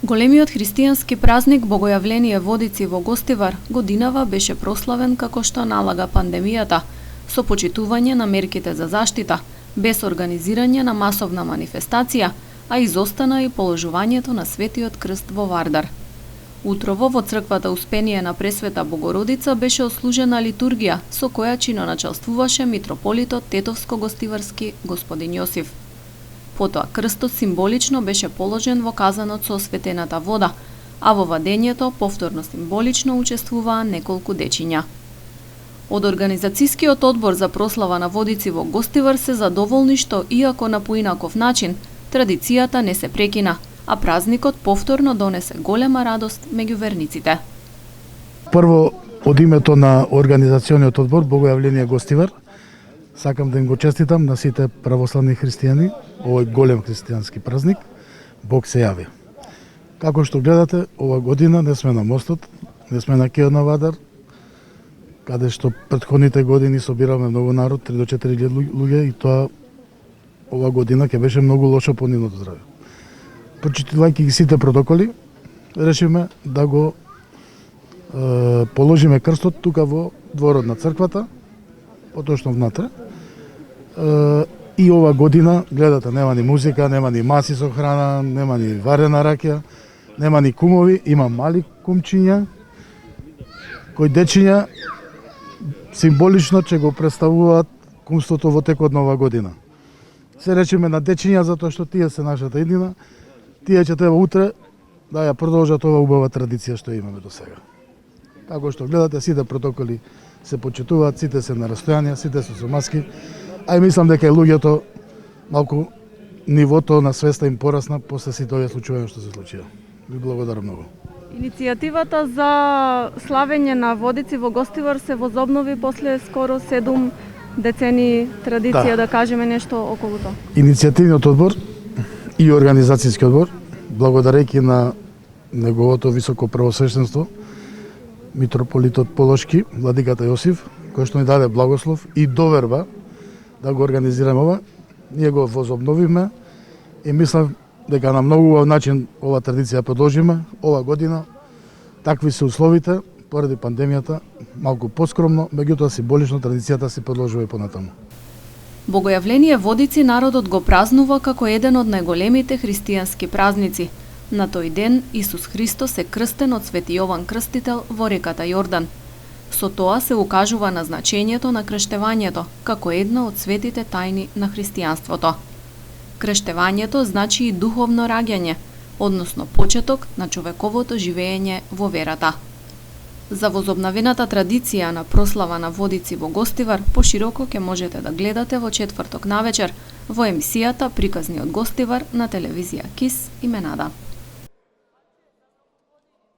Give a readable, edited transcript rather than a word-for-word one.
Големиот христијански празник Богојавление Водици во Гостивар годинава беше прославен како што налага пандемијата, со почитување на мерките за заштита, без организирање на масовна манифестација, а изостана и положувањето на Светиот крст во Вардар. Утрово во црквата Успение на Пресвета Богородица беше отслужена литургија со која чиноначалствуваше митрополитот Тетовско-Гостиварски господин Јосиф. Потоа крстот символично беше положен во казанот со осветената вода, а во вадењето повторно символично учествуваа неколку дечиња. Од Организацијскиот одбор за прослава на Водици во Гостивар се задоволни што, иако на поинаков начин, традицијата не се прекина, а празникот повторно донесе голема радост меѓу верниците. Прво, од името на Организациониот одбор Богојавление Гостивар, сакам да им го честитам на сите православни христијани овој голем христијански празник. Бог се јави. Како што гледате, ова година не сме на мостот, не сме на Кео на Вадар, каде што претходните години собираме многу народ, 3 до 4 луѓе, и тоа ова година ќе беше многу лошо по нивното здравје. Почитувајќи ги сите протоколи, решиме да го положиме крстот тука во дворот на црквата, поточно внатре. И ова година, гледате, нема ни музика, нема ни маси со храна, нема ни варена ракија, нема ни кумови, има мали кумчиња, кои дечиња символично ќе го представуваат кумството во текот на ова година. Се речеме на дечиња затоа што тие се нашата иднина, тие ќе треба утре да ја продолжат ова убава традиција што имаме до сега. Како што гледате, сите протоколи се почитуваат, сите се на растојанија, сите се со маски, а и мислам дека и луѓето малку нивото на свеста им порасна после сите овие случаи што се случија. Ви благодарам многу. Иницијативата за славење на Водици во Гостивар се возобнови после скоро 7 децени традиција, да кажеме нешто околу тоа. Иницијативниот одбор и организацијски одбор, благодарејќи на неговото високо првосвештенство, митрополитот Полошки, владиката Јосиф, кој што ни даде благослов и доверба да го организираме ова, ние го возобновивме и мислам дека на многу убав начин ова традиција продолжиме. Ова година такви се условите, поради пандемијата, малку поскромно, меѓутоа символично традицијата се продолжува и понатаму. Богојавление Водици народот го празнува како еден од најголемите христијански празници. На тој ден Исус Христос е крстен од Свети Јован Крстител во реката Јордан. Со тоа се укажува на значењето на крштевањето како една од светите тајни на христијанството. Крштевањето значи и духовно раѓање, односно почеток на човековото живење во верата. За возобновената традиција на прослава на Водици во Гостивар пошироко ќе можете да гледате во четврток навечер во емисијата Приказни од Гостивар на телевизија КИС и Менада.